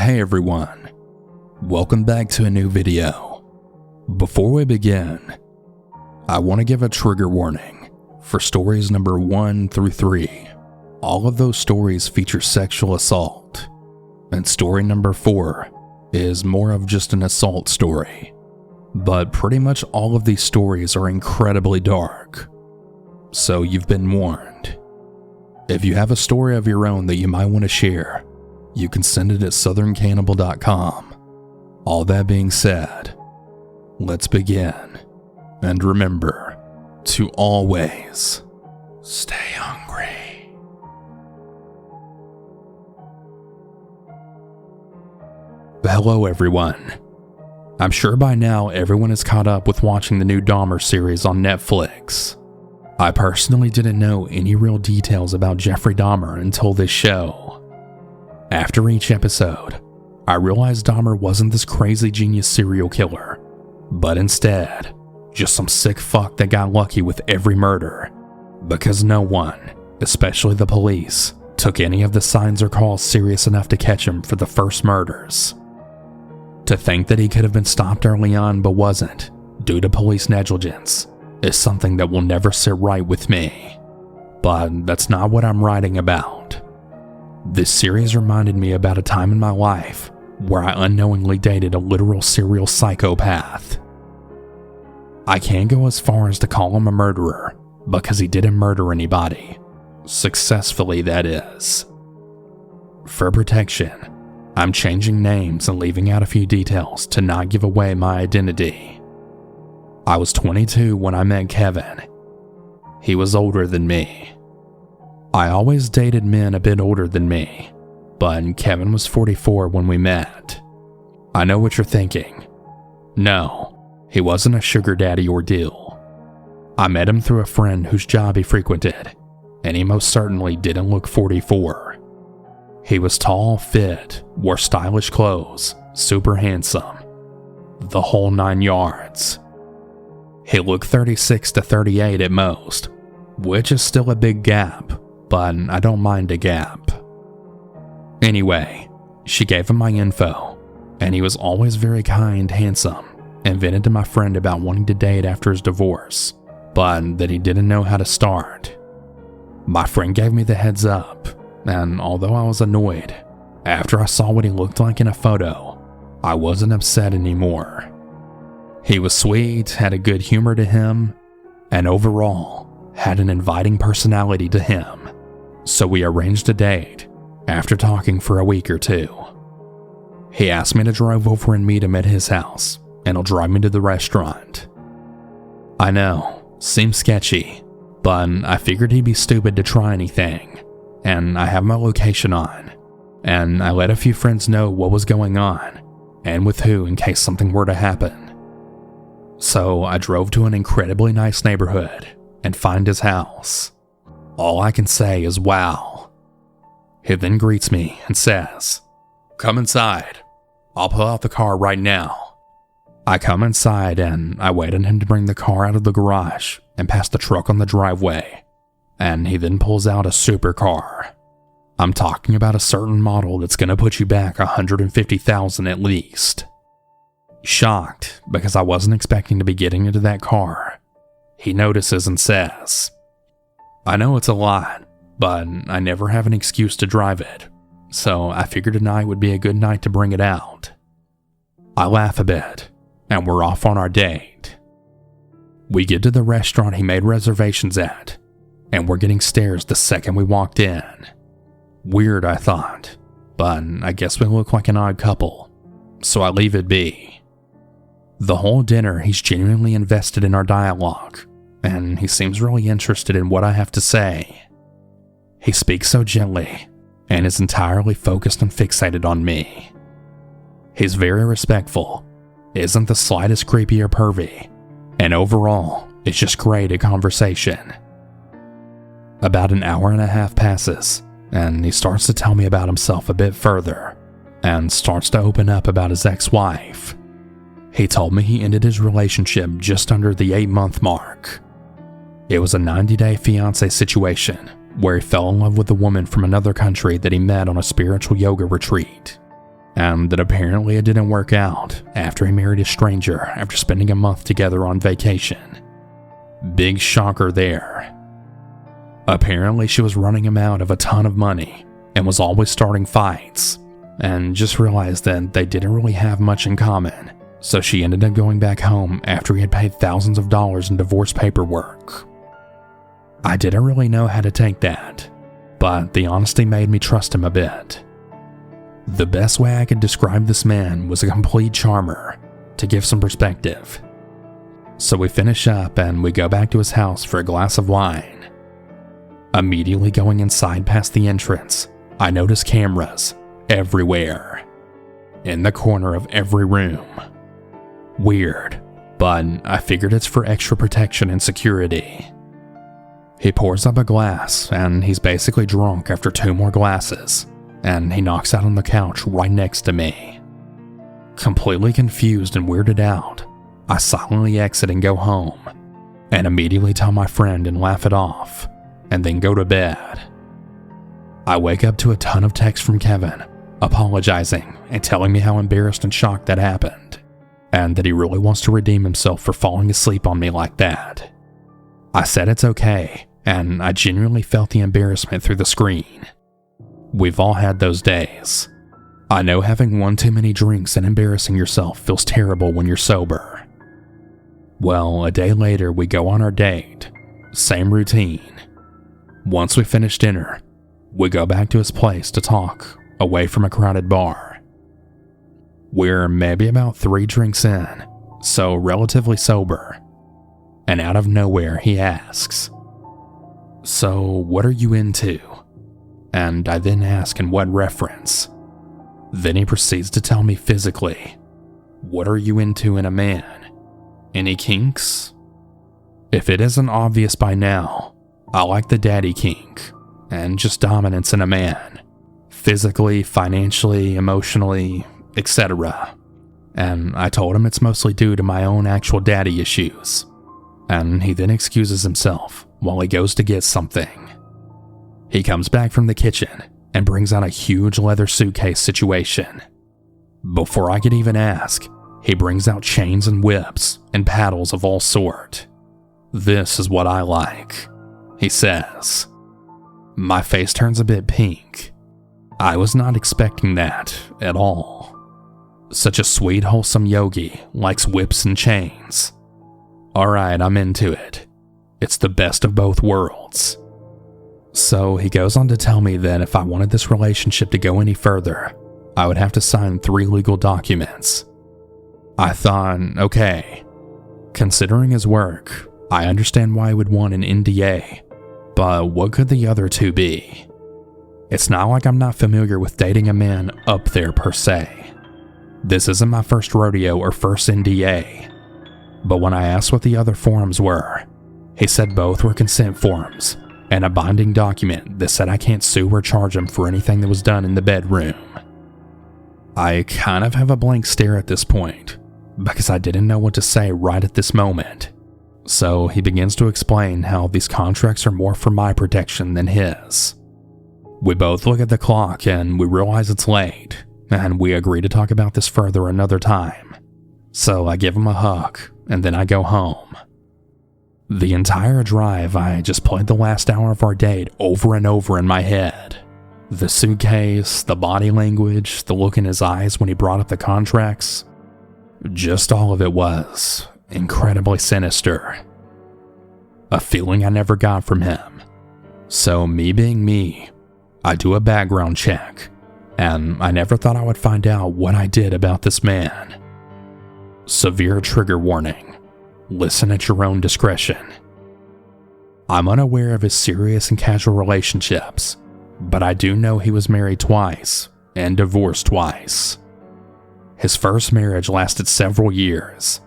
Hey everyone, welcome back to a new video. Before we begin, I want to give a trigger warning for stories number 1 through 3. All of those stories feature sexual assault, and story number 4 is more of just an assault story. But pretty much all of these stories are incredibly dark, so you've been warned. If you have a story of your own that you might want to share, you can send it at southerncannibal.com. All that being said, let's begin. And remember to always stay hungry. Hello everyone. I'm sure by now everyone is caught up with watching the new Dahmer series on Netflix. I personally didn't know any real details about Jeffrey Dahmer until this show. After each episode, I realized Dahmer wasn't this crazy genius serial killer, but instead, just some sick fuck that got lucky with every murder, because no one, especially the police, took any of the signs or calls serious enough to catch him for the first murders. To think that he could have been stopped early on but wasn't, due to police negligence, is something that will never sit right with me. But that's not what I'm writing about. This series reminded me about a time in my life where I unknowingly dated a literal serial psychopath. I can't go as far as to call him a murderer, because he didn't murder anybody. Successfully, that is. For protection, I'm changing names and leaving out a few details to not give away my identity. I was 22 when I met Kevin. He was older than me. I always dated men a bit older than me, but Kevin was 44 when we met. I know what you're thinking. No, he wasn't a sugar daddy ordeal. I met him through a friend whose job he frequented, and he most certainly didn't look 44. He was tall, fit, wore stylish clothes, super handsome. The whole 9 yards. He looked 36 to 38 at most, which is still a big gap, but I don't mind a gap. Anyway, she gave him my info, and he was always very kind, handsome, and vented to my friend about wanting to date after his divorce, but that he didn't know how to start. My friend gave me the heads up, and although I was annoyed, after I saw what he looked like in a photo, I wasn't upset anymore. He was sweet, had a good humor to him, and overall, had an inviting personality to him. So we arranged a date after talking for a week or two. He asked me to drive over and meet him at his house, and he'll drive me to the restaurant. I know, seems sketchy, but I figured he'd be stupid to try anything, and I have my location on, and I let a few friends know what was going on, and with who in case something were to happen. So I drove to an incredibly nice neighborhood and find his house. All I can say is wow. He then greets me and says, "Come inside. I'll pull out the car right now." I come inside and I wait on him to bring the car out of the garage and pass the truck on the driveway, and he then pulls out a supercar. I'm talking about a certain model that's gonna put you back $150,000 at least. Shocked because I wasn't expecting to be getting into that car, he notices and says, "I know it's a lot, but I never have an excuse to drive it, so I figured tonight would be a good night to bring it out." I laugh a bit, and we're off on our date. We get to the restaurant he made reservations at, and we're getting stares the second we walked in. Weird, I thought, but I guess we look like an odd couple, so I leave it be. The whole dinner he's genuinely invested in our dialogue, and he seems really interested in what I have to say. He speaks so gently, and is entirely focused and fixated on me. He's very respectful, isn't the slightest creepy or pervy, and overall, it's just great at conversation. About an hour and a half passes, and he starts to tell me about himself a bit further, and starts to open up about his ex-wife. He told me he ended his relationship just under the 8-month mark. It was a 90-day fiancé situation where he fell in love with a woman from another country that he met on a spiritual yoga retreat. and that apparently it didn't work out after he married a stranger after spending a month together on vacation. Big shocker there. Apparently she was running him out of a ton of money and was always starting fights, and just realized that they didn't really have much in common, so she ended up going back home after he had paid thousands of dollars in divorce paperwork. I didn't really know how to take that, but the honesty made me trust him a bit. The best way I could describe this man was a complete charmer, to give some perspective. So we finish up and we go back to his house for a glass of wine. Immediately going inside past the entrance, I notice cameras everywhere, in the corner of every room. Weird, but I figured it's for extra protection and security. He pours up a glass and he's basically drunk after 2 more glasses, and he knocks out on the couch right next to me. Completely confused and weirded out, I silently exit and go home, and immediately tell my friend and laugh it off, and then go to bed. I wake up to a ton of texts from Kevin, apologizing and telling me how embarrassed and shocked that happened, and that he really wants to redeem himself for falling asleep on me like that. I said it's okay, and I genuinely felt the embarrassment through the screen. We've all had those days. I know having one too many drinks and embarrassing yourself feels terrible when you're sober. Well, a day later we go on our date. Same routine. Once we finish dinner, we go back to his place to talk, away from a crowded bar. We're maybe about 3 drinks in, so relatively sober. And out of nowhere he asks, "So what are you into?" And I then ask in what reference. Then he proceeds to tell me physically, "What are you into in a man? Any kinks?" If it isn't obvious by now, I like the daddy kink, and just dominance in a man, physically, financially, emotionally, etc. And I told him it's mostly due to my own actual daddy issues. And he then excuses himself while he goes to get something. He comes back from the kitchen and brings out a huge leather suitcase situation. Before I could even ask, he brings out chains and whips and paddles of all sort. "This is what I like," he says. My face turns a bit pink. I was not expecting that at all. Such a sweet, wholesome yogi likes whips and chains. Alright, I'm into it. It's the best of both worlds. So he goes on to tell me that if I wanted this relationship to go any further, I would have to sign 3 legal documents. I thought, okay. Considering his work, I understand why he would want an NDA, but what could the other 2 be? It's not like I'm not familiar with dating a man up there per se. This isn't my first rodeo or first NDA. But when I asked what the other forms were, he said both were consent forms and a binding document that said I can't sue or charge him for anything that was done in the bedroom. I kind of have a blank stare at this point because I didn't know what to say right at this moment. So he begins to explain how these contracts are more for my protection than his. We both look at the clock and we realize it's late, and we agree to talk about this further another time. So I give him a hug, and then I go home. The entire drive, I just played the last hour of our date over and over in my head. The suitcase, the body language, the look in his eyes when he brought up the contracts. Just all of it was incredibly sinister. A feeling I never got from him. So me being me, I do a background check, and I never thought I would find out what I did about this man. Severe trigger warning. Listen at your own discretion. I'm unaware of his serious and casual relationships, but I do know he was married twice and divorced twice. His first marriage lasted several years.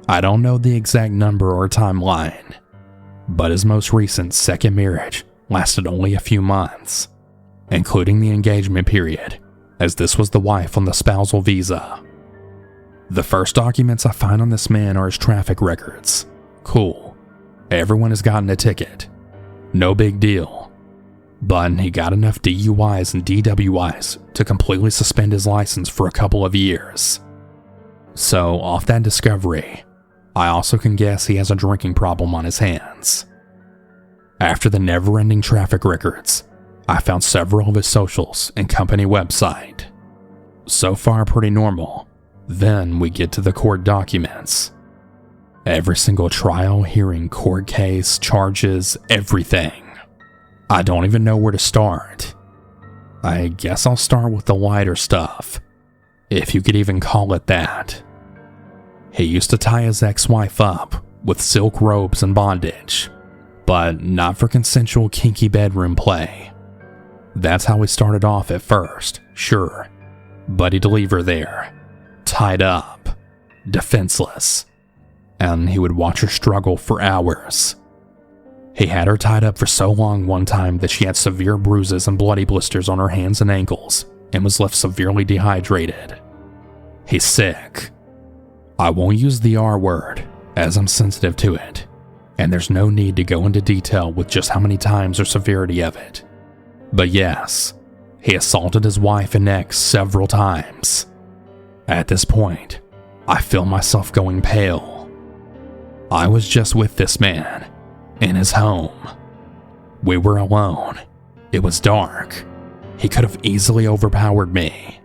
I don't know the exact number or timeline, but his most recent second marriage lasted only a few months, including the engagement period, as this was the wife on the spousal visa. The first documents I find on this man are his traffic records. Cool. Everyone has gotten a ticket. No big deal. but he got enough DUIs and DWIs to completely suspend his license for a couple of years. So, off that discovery, I also can guess he has a drinking problem on his hands. After the never-ending traffic records, I found several of his socials and company website. So far, pretty normal. Then we get to the court documents. Every single trial, hearing, court case, charges, everything. I don't even know where to start. I guess I'll start with the lighter stuff, if you could even call it that. He used to tie his ex-wife up with silk robes and bondage, but not for consensual kinky bedroom play. That's how we started off at first, sure, but he'd leave her there, tied up, defenseless, and he would watch her struggle for hours. He had her tied up for so long one time that she had severe bruises and bloody blisters on her hands and ankles and was left severely dehydrated. He's sick. I won't use the R word, as I'm sensitive to it, and there's no need to go into detail with just how many times or severity of it. But yes, he assaulted his wife and ex several times. At this point, I feel myself going pale. I was just with this man, in his home. We were alone. It was dark. He could have easily overpowered me.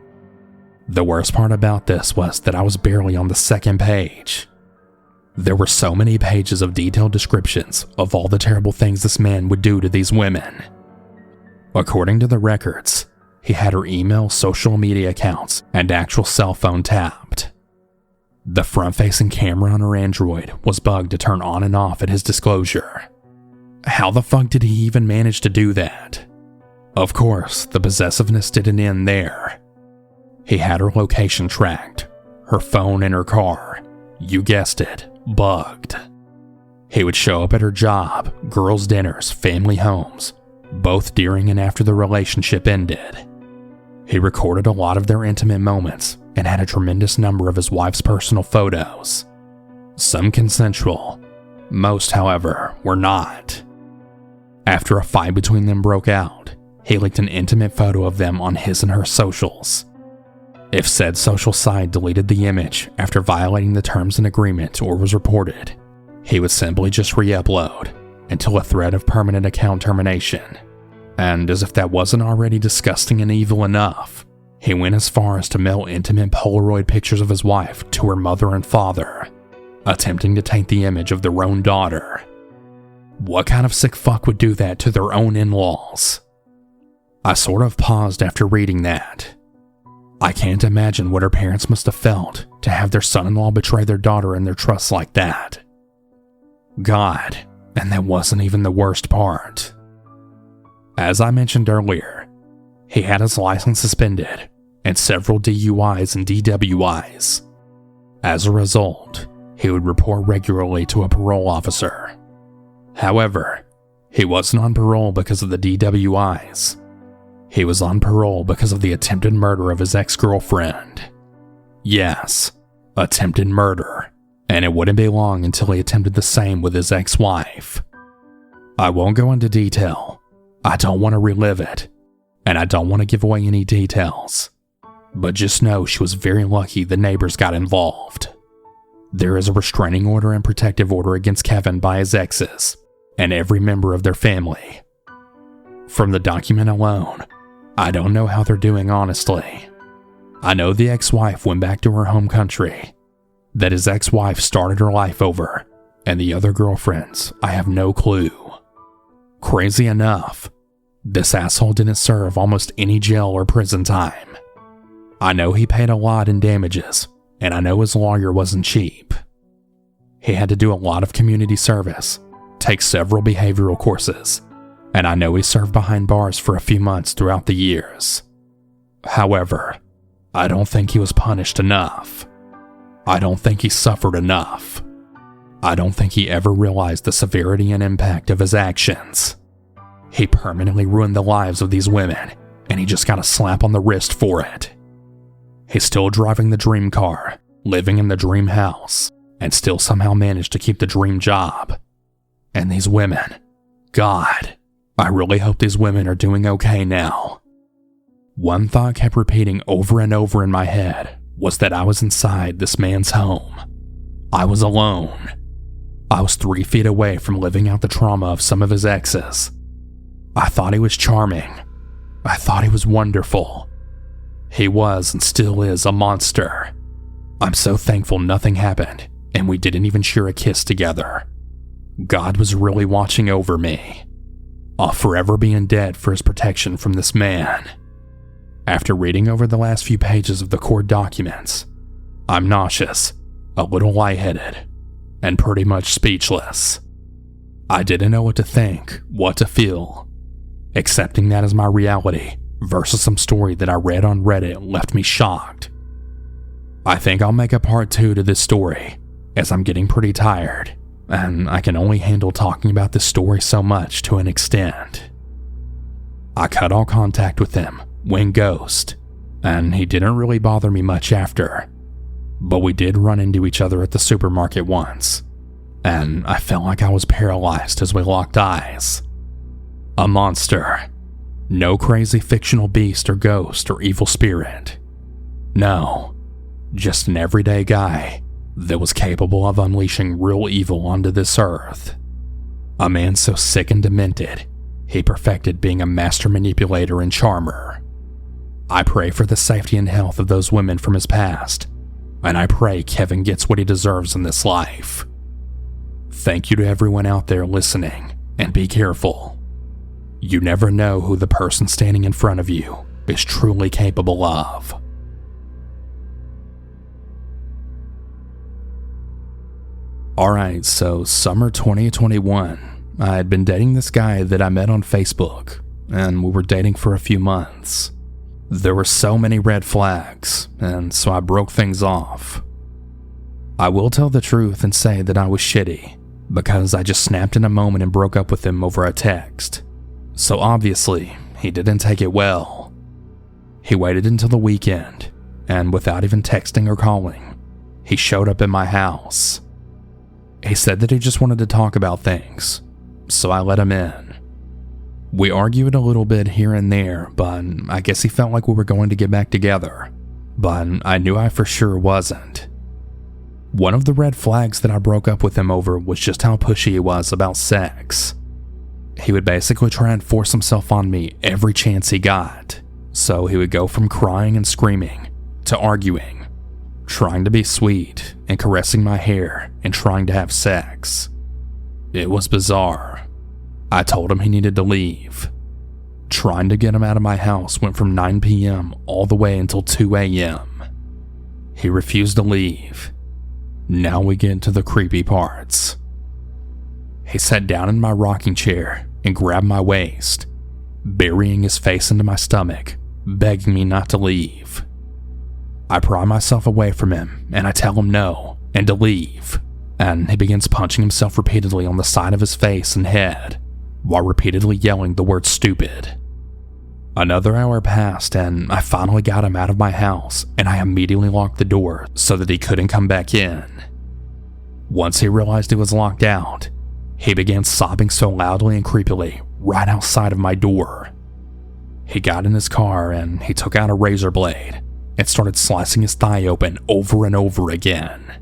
The worst part about this was that I was barely on the second page. There were so many pages of detailed descriptions of all the terrible things this man would do to these women. According to the records, he had her email, social media accounts, and actual cell phone tapped. The front-facing camera on her Android was bugged to turn on and off at his disclosure. How the fuck did he even manage to do that? Of course, the possessiveness didn't end there. He had her location tracked, her phone and her car, you guessed it, bugged. He would show up at her job, girls' dinners, family homes, both during and after the relationship ended. He recorded a lot of their intimate moments and had a tremendous number of his wife's personal photos. Some consensual, most, however, were not. After a fight between them broke out, he leaked an intimate photo of them on his and her socials. If said social site deleted the image after violating the terms and agreement or was reported, he would simply just re-upload until a threat of permanent account termination. And as if that wasn't already disgusting and evil enough, he went as far as to mail intimate Polaroid pictures of his wife to her mother and father, attempting to taint the image of their own daughter. What kind of sick fuck would do that to their own in-laws? I sort of paused after reading that. I can't imagine what her parents must have felt to have their son-in-law betray their daughter and their trust like that. God, and that wasn't even the worst part. As I mentioned earlier, he had his license suspended and several DUIs and DWIs. As a result, he would report regularly to a parole officer. However, he wasn't on parole because of the DWIs. He was on parole because of the attempted murder of his ex-girlfriend. Yes, attempted murder, and it wouldn't be long until he attempted the same with his ex-wife. I won't go into detail. I don't want to relive it, and I don't want to give away any details. But just know she was very lucky the neighbors got involved. There is a restraining order and protective order against Kevin by his exes, and every member of their family. From the document alone, I don't know how they're doing honestly. I know the ex-wife went back to her home country, that his ex-wife started her life over, and the other girlfriends, I have no clue. Crazy enough, this asshole didn't serve almost any jail or prison time. I know he paid a lot in damages, and I know his lawyer wasn't cheap. He had to do a lot of community service, take several behavioral courses, and I know he served behind bars for a few months throughout the years. However, I don't think he was punished enough. I don't think he suffered enough. I don't think he ever realized the severity and impact of his actions. He permanently ruined the lives of these women, and he just got a slap on the wrist for it. He's still driving the dream car, living in the dream house, and still somehow managed to keep the dream job. And these women, God, I really hope these women are doing okay now. One thought kept repeating over and over in my head was that I was inside this man's home. I was alone. I was 3 feet away from living out the trauma of some of his exes. I thought he was charming. I thought he was wonderful. He was and still is a monster. I'm so thankful nothing happened and we didn't even share a kiss together. God was really watching over me. I'll forever be in debt for his protection from this man. After reading over the last few pages of the court documents, I'm nauseous, a little lightheaded, and pretty much speechless. I didn't know what to think, what to feel. Accepting that as my reality versus some story that I read on Reddit left me shocked. I think I'll make a part 2 to this story, as I'm getting pretty tired, and I can only handle talking about this story so much to an extent. I cut all contact with him, went ghost, and he didn't really bother me much after. But we did run into each other at the supermarket once, and I felt like I was paralyzed as we locked eyes. A monster. No crazy fictional beast or ghost or evil spirit. No, just an everyday guy that was capable of unleashing real evil onto this earth. A man so sick and demented, he perfected being a master manipulator and charmer. I pray for the safety and health of those women from his past, and I pray Kevin gets what he deserves in this life. Thank you to everyone out there listening, and be careful. You never know who the person standing in front of you is truly capable of. Alright, so summer 2021, I had been dating this guy that I met on Facebook, and we were dating for a few months. There were so many red flags, and so I broke things off. I will tell the truth and say that I was shitty, because I just snapped in a moment and broke up with him over a text. So obviously, he didn't take it well. He waited until the weekend, and without even texting or calling, he showed up at my house. He said that he just wanted to talk about things, so I let him in. We argued a little bit here and there, but I guess he felt like we were going to get back together, but I knew I for sure wasn't. One of the red flags that I broke up with him over was just how pushy he was about sex. He would basically try and force himself on me every chance he got, so he would go from crying and screaming to arguing, trying to be sweet and caressing my hair and trying to have sex. It was bizarre. I told him he needed to leave. Trying to get him out of my house went from 9 p.m. all the way until 2 a.m. He refused to leave. Now we get to the creepy parts. He sat down in my rocking chair and grabbed my waist, burying his face into my stomach, begging me not to leave. I pry myself away from him and I tell him no and to leave, and he begins punching himself repeatedly on the side of his face and head, while repeatedly yelling the word stupid. Another hour passed and I finally got him out of my house, and I immediately locked the door so that he couldn't come back in. Once he realized he was locked out, he began sobbing so loudly and creepily right outside of my door. He got in his car and he took out a razor blade and started slicing his thigh open over and over again.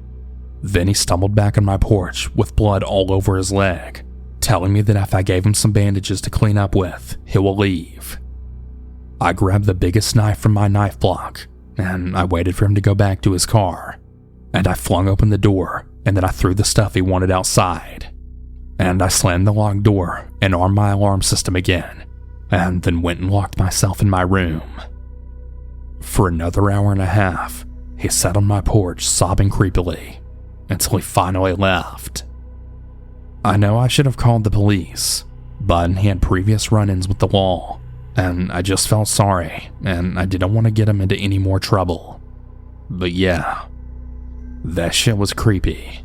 Then he stumbled back on my porch with blood all over his leg, telling me that if I gave him some bandages to clean up with, he will leave. I grabbed the biggest knife from my knife block, and I waited for him to go back to his car, and I flung open the door, and then I threw the stuff he wanted outside. And I slammed the locked door and armed my alarm system again, and then went and locked myself in my room. For another hour and a half, he sat on my porch sobbing creepily, until he finally left. I know I should have called the police, but he had previous run-ins with the law, and I just felt sorry, and I didn't want to get him into any more trouble. But yeah, that shit was creepy.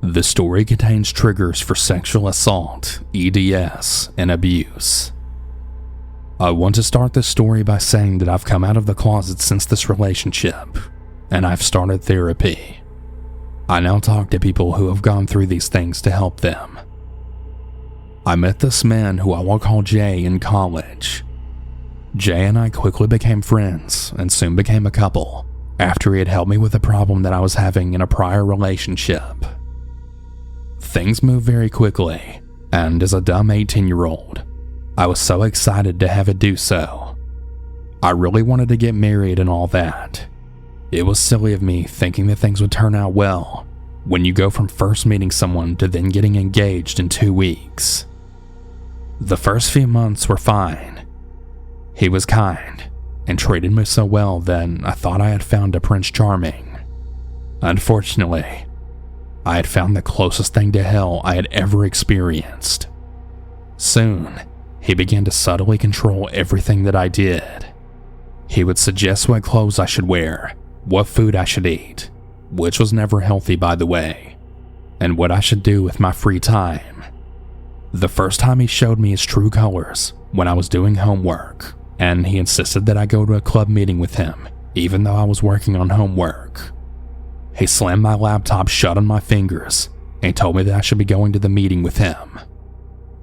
The story contains triggers for sexual assault, EDS, and abuse. I want to start this story by saying that I've come out of the closet since this relationship, and I've started therapy. I now talk to people who have gone through these things to help them. I met this man who I will call Jay in college. Jay and I quickly became friends and soon became a couple after he had helped me with a problem that I was having in a prior relationship. Things moved very quickly, and as a dumb 18-year-old, I was so excited to have it do so. I really wanted to get married and all that. It was silly of me thinking that things would turn out well when you go from first meeting someone to then getting engaged in 2 weeks. The first few months were fine. He was kind and treated me so well that I thought I had found a Prince Charming. Unfortunately, I had found the closest thing to hell I had ever experienced. Soon, he began to subtly control everything that I did. He would suggest what clothes I should wear, what food I should eat, which was never healthy by the way, and what I should do with my free time. The first time he showed me his true colors when I was doing homework, and he insisted that I go to a club meeting with him, even though I was working on homework. He slammed my laptop shut on my fingers and told me that I should be going to the meeting with him.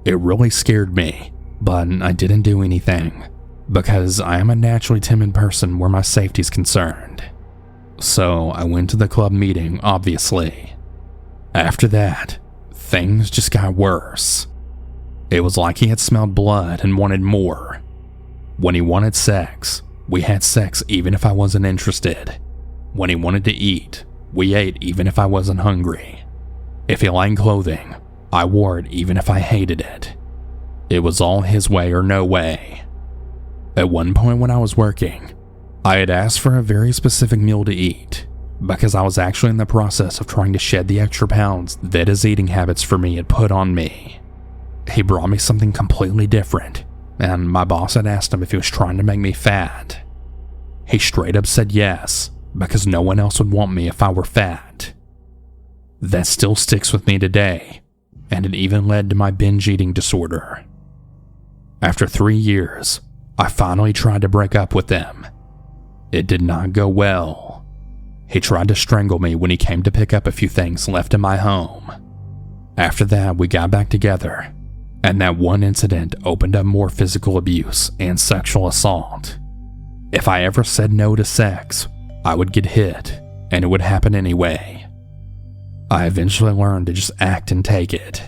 It really scared me, but I didn't do anything, because I am a naturally timid person where my safety is concerned. So I went to the club meeting, obviously. After that, things just got worse. It was like he had smelled blood and wanted more. When he wanted sex, we had sex even if I wasn't interested. When he wanted to eat, we ate even if I wasn't hungry. If he liked clothing, I wore it even if I hated it. It was all his way or no way. At one point when I was working, I had asked for a very specific meal to eat because I was actually in the process of trying to shed the extra pounds that his eating habits for me had put on me. He brought me something completely different, and my boss had asked him if he was trying to make me fat. He straight up said yes, because no one else would want me if I were fat. That still sticks with me today, and it even led to my binge eating disorder. After 3 years, I finally tried to break up with him. It did not go well. He tried to strangle me when he came to pick up a few things left in my home. After that, we got back together, and that one incident opened up more physical abuse and sexual assault. If I ever said no to sex, I would get hit, and it would happen anyway. I eventually learned to just act and take it.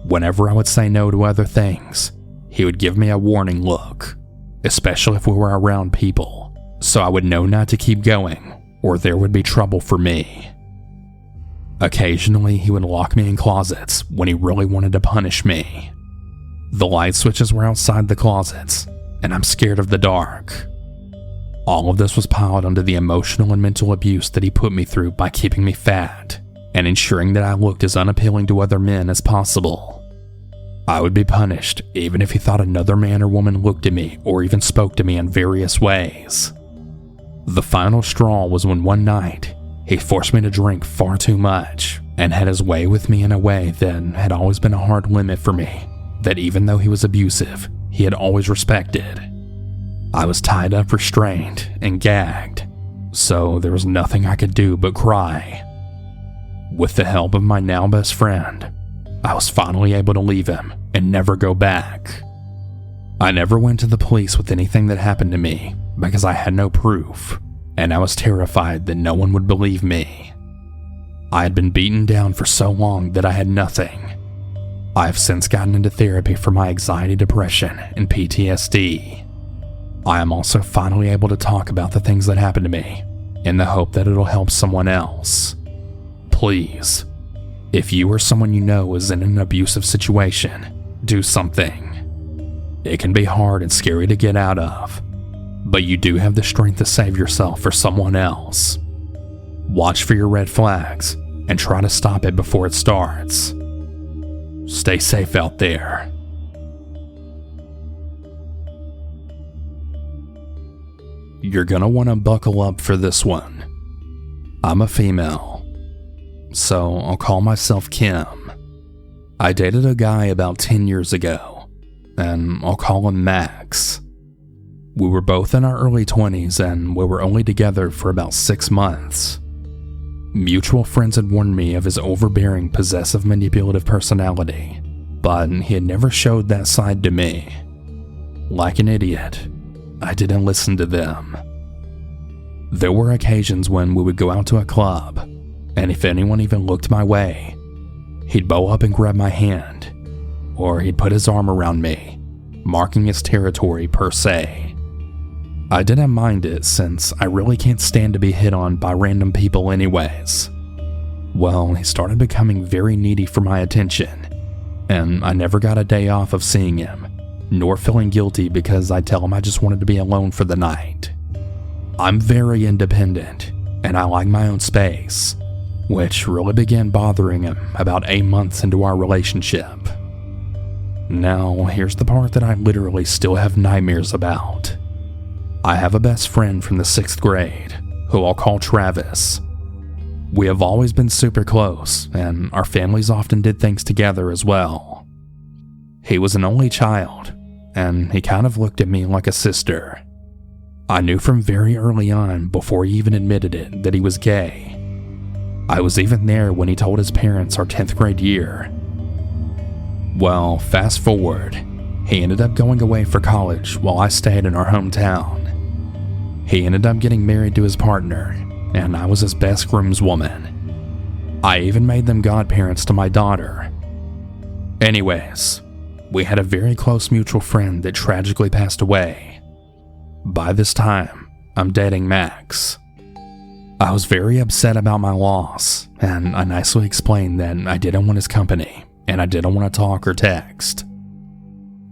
Whenever I would say no to other things, he would give me a warning look, especially if we were around people, so I would know not to keep going, or there would be trouble for me. Occasionally, he would lock me in closets when he really wanted to punish me. The light switches were outside the closets, and I'm scared of the dark. All of this was piled onto the emotional and mental abuse that he put me through by keeping me fat and ensuring that I looked as unappealing to other men as possible. I would be punished even if he thought another man or woman looked at me or even spoke to me in various ways. The final straw was when one night, he forced me to drink far too much and had his way with me in a way that had always been a hard limit for me, that even though he was abusive, he had always respected. I was tied up, restrained, and gagged, so there was nothing I could do but cry. With the help of my now best friend, I was finally able to leave him and never go back. I never went to the police with anything that happened to me because I had no proof, and I was terrified that no one would believe me. I had been beaten down for so long that I had nothing. I have since gotten into therapy for my anxiety, depression, and PTSD. I am also finally able to talk about the things that happened to me in the hope that it'll help someone else. Please, if you or someone you know is in an abusive situation, do something. It can be hard and scary to get out of, but you do have the strength to save yourself or someone else. Watch for your red flags and try to stop it before it starts. Stay safe out there. You're gonna want to buckle up for this one. I'm a female, so I'll call myself Kim. I dated a guy about 10 years ago, and I'll call him Max. We were both in our early 20s and we were only together for about 6 months. Mutual friends had warned me of his overbearing, possessive, manipulative personality, but he had never showed that side to me. Like an idiot, I didn't listen to them. There were occasions when we would go out to a club, and if anyone even looked my way, he'd bow up and grab my hand, or he'd put his arm around me, marking his territory per se. I didn't mind it since I really can't stand to be hit on by random people anyways. Well, he started becoming very needy for my attention, and I never got a day off of seeing him, nor feeling guilty because I tell him I just wanted to be alone for the night. I'm very independent, and I like my own space, which really began bothering him about 8 months into our relationship. Now, here's the part that I literally still have nightmares about. I have a best friend from the 6th grade, who I'll call Travis. We have always been super close, and our families often did things together as well. He was an only child, and he kind of looked at me like a sister. I knew from very early on, before he even admitted it, that he was gay. I was even there when he told his parents our 10th grade year. Well, fast forward, he ended up going away for college while I stayed in our hometown. He ended up getting married to his partner, and I was his best groomswoman. I even made them godparents to my daughter. Anyways, we had a very close mutual friend that tragically passed away. By this time, I'm dating Max. I was very upset about my loss, and I nicely explained that I didn't want his company, and I didn't want to talk or text.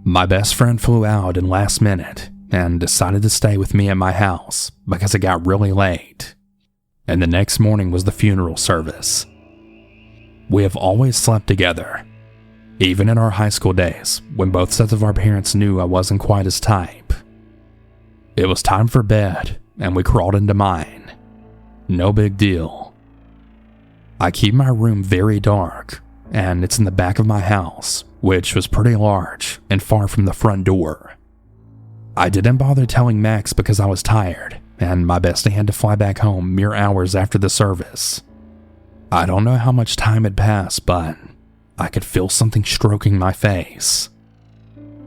My best friend flew out in last minute and decided to stay with me at my house because it got really late, and the next morning was the funeral service. We have always slept together, even in our high school days when both sets of our parents knew I wasn't quite his type. It was time for bed, and we crawled into mine. No big deal. I keep my room very dark, and it's in the back of my house, which was pretty large and far from the front door. I didn't bother telling Max because I was tired, and my bestie had to fly back home mere hours after the service. I don't know how much time had passed, but I could feel something stroking my face.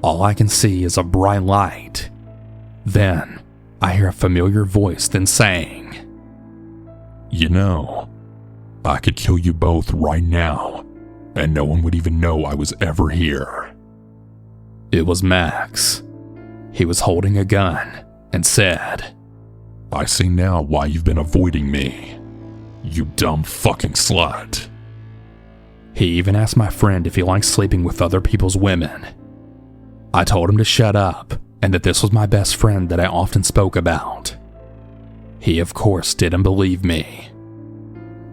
All I can see is a bright light. Then, I hear a familiar voice then saying, "You know, I could kill you both right now, and no one would even know I was ever here." It was Max. He was holding a gun and said, "I see now why you've been avoiding me, you dumb fucking slut." He even asked my friend if he liked sleeping with other people's women. I told him to shut up, and that this was my best friend that I often spoke about. He, of course, didn't believe me.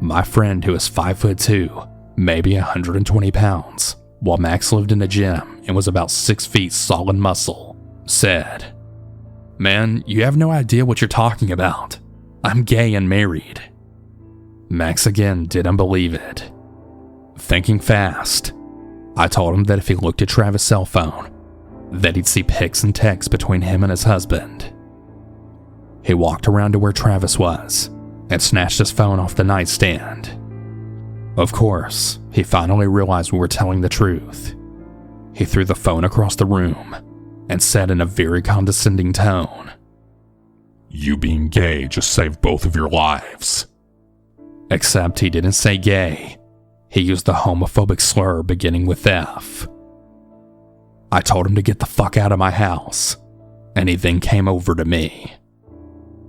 My friend, who is 5'2", maybe 120 pounds, while Max lived in a gym and was about 6 feet solid muscle, said, "Man, you have no idea what you're talking about. I'm gay and married." Max again didn't believe it. Thinking fast, I told him that if he looked at Travis' cell phone, that he'd see pics and texts between him and his husband. He walked around to where Travis was and snatched his phone off the nightstand. Of course, he finally realized we were telling the truth. He threw the phone across the room and said in a very condescending tone, "You being gay just saved both of your lives." Except he didn't say gay. He used the homophobic slur beginning with F. I told him to get the fuck out of my house, and he then came over to me.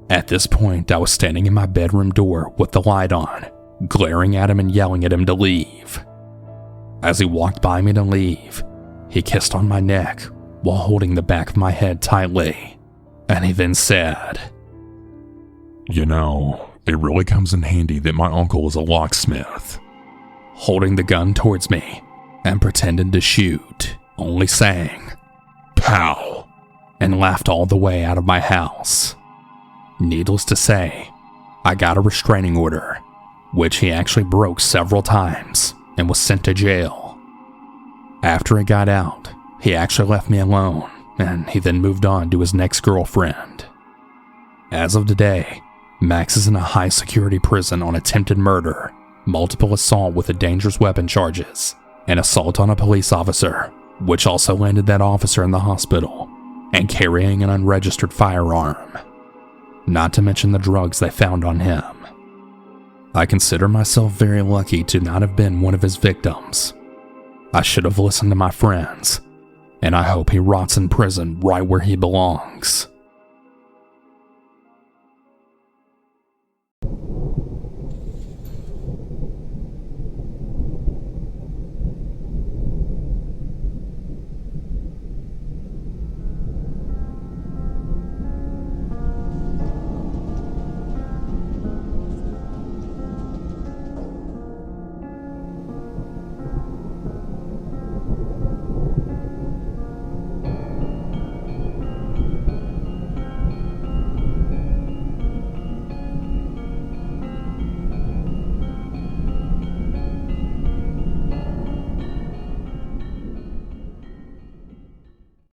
At this point, I was standing in my bedroom door with the light on, glaring at him and yelling at him to leave. As he walked by me to leave, he kissed on my neck while holding the back of my head tightly, and he then said, "You know, it really comes in handy that my uncle is a locksmith," holding the gun towards me and pretending to shoot, only saying, "Pow," and laughed all the way out of my house. Needless to say, I got a restraining order, which he actually broke several times and was sent to jail. After it got out, he actually left me alone, and he then moved on to his next girlfriend. As of today, Max is in a high-security prison on attempted murder, multiple assault with a dangerous weapon charges, and assault on a police officer, which also landed that officer in the hospital, and carrying an unregistered firearm. Not to mention the drugs they found on him. I consider myself very lucky to not have been one of his victims. I should have listened to my friends, and I hope he rots in prison right where he belongs.